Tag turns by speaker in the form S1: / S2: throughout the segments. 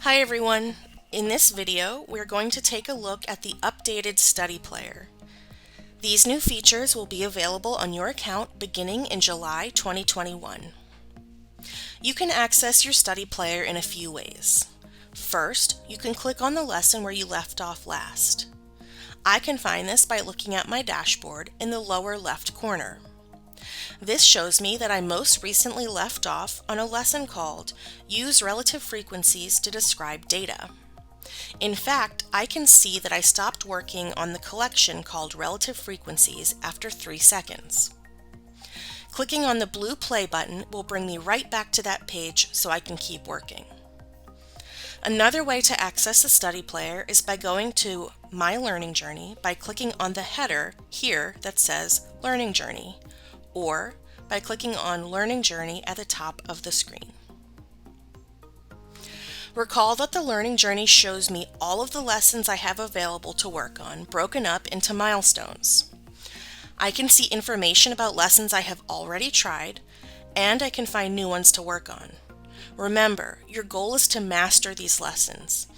S1: Hi everyone! In this video, we're going to take a look at the updated Study Player. These new features will be available on your account beginning in July 2021. You can access your Study Player in a few ways. First, you can click on the lesson where you left off last. I can find this by looking at my dashboard in the lower left corner. This shows me that I most recently left off on a lesson called Use Relative Frequencies to Describe Data. In fact, I can see that I stopped working on the collection called Relative Frequencies after 3 seconds. Clicking on the blue play button will bring me right back to that page so I can keep working. Another way to access the Study Player is by going to My Learning Journey by clicking on the header here that says Learning Journey, or by clicking on Learning Journey at the top of the screen. Recall that the Learning Journey shows me all of the lessons I have available to work on, broken up into milestones. I can see information about lessons I have already tried, and I can find new ones to work on. Remember, your goal is to master these lessons.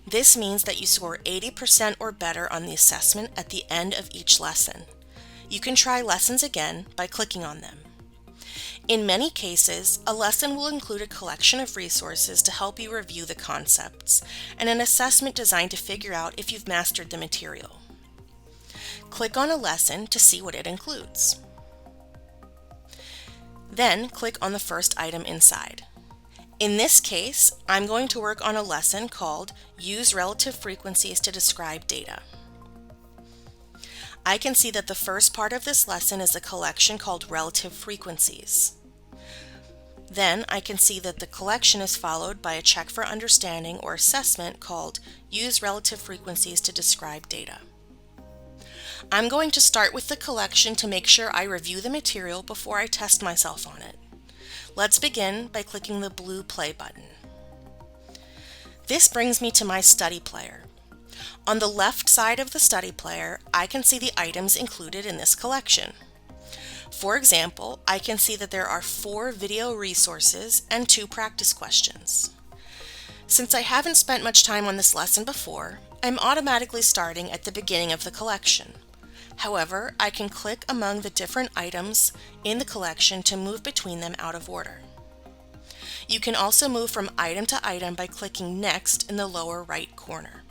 S1: This means that you score 80% or better on the assessment at the end of each lesson. You can try lessons again by clicking on them. In many cases, a lesson will include a collection of resources to help you review the concepts, and an assessment designed to figure out if you've mastered the material. Click on a lesson to see what it includes. Then click on the first item inside. In this case, I'm going to work on a lesson called Use Relative Frequencies to Describe Data. I can see that the first part of this lesson is a collection called Relative Frequencies. Then I can see that the collection is followed by a check for understanding or assessment called Use Relative Frequencies to Describe Data. I'm going to start with the collection to make sure I review the material before I test myself on it. Let's begin by clicking the blue play button. This brings me to my Study Player. On the left side of the Study Player, I can see the items included in this collection. For example, I can see that there are 4 video resources and 2 practice questions. Since I haven't spent much time on this lesson before, I'm automatically starting at the beginning of the collection. However, I can click among the different items in the collection to move between them out of order. You can also move from item to item by clicking Next in the lower right corner.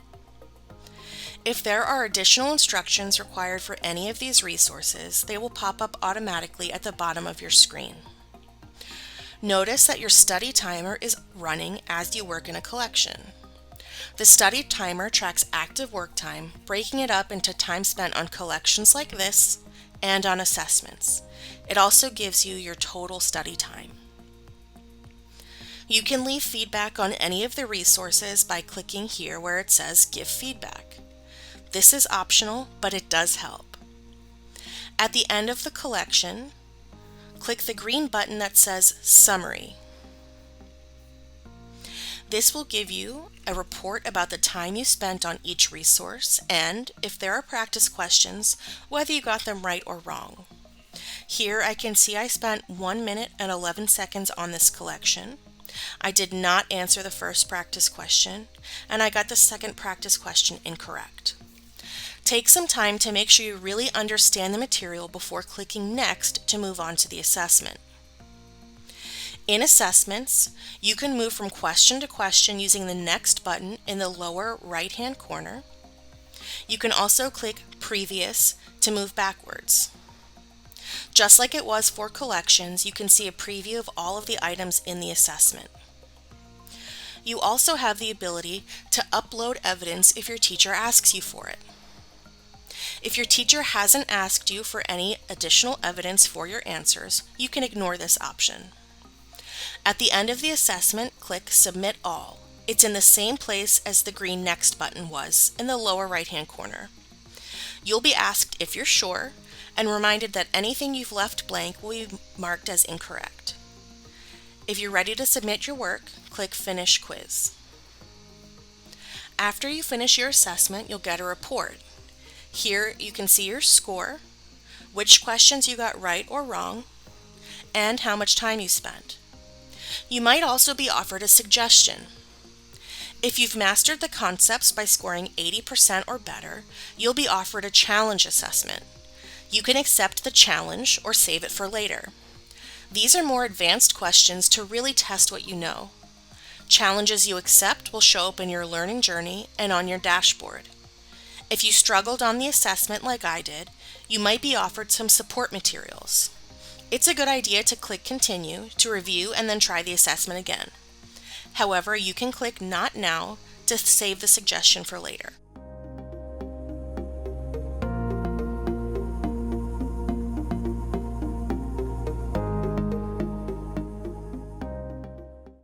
S1: If there are additional instructions required for any of these resources, they will pop up automatically at the bottom of your screen. Notice that your study timer is running as you work in a collection. The study timer tracks active work time, breaking it up into time spent on collections like this and on assessments. It also gives you your total study time. You can leave feedback on any of the resources by clicking here where it says Give Feedback. This is optional, but it does help. At the end of the collection, click the green button that says Summary. This will give you a report about the time you spent on each resource and, if there are practice questions, whether you got them right or wrong. Here I can see I spent 1 minute and 11 seconds on this collection. I did not answer the first practice question, and I got the second practice question incorrect. Take some time to make sure you really understand the material before clicking Next to move on to the assessment. In assessments, you can move from question to question using the Next button in the lower right-hand corner. You can also click Previous to move backwards. Just like it was for collections, you can see a preview of all of the items in the assessment. You also have the ability to upload evidence if your teacher asks you for it. If your teacher hasn't asked you for any additional evidence for your answers, you can ignore this option. At the end of the assessment, click Submit All. It's in the same place as the green Next button was, in the lower right-hand corner. You'll be asked if you're sure, and reminded that anything you've left blank will be marked as incorrect. If you're ready to submit your work, click Finish Quiz. After you finish your assessment, you'll get a report. Here you can see your score, which questions you got right or wrong, and how much time you spent. You might also be offered a suggestion. If you've mastered the concepts by scoring 80% or better, you'll be offered a challenge assessment. You can accept the challenge or save it for later. These are more advanced questions to really test what you know. Challenges you accept will show up in your learning journey and on your dashboard. If you struggled on the assessment like I did, you might be offered some support materials. It's a good idea to click Continue to review and then try the assessment again. However, you can click Not Now to save the suggestion for later.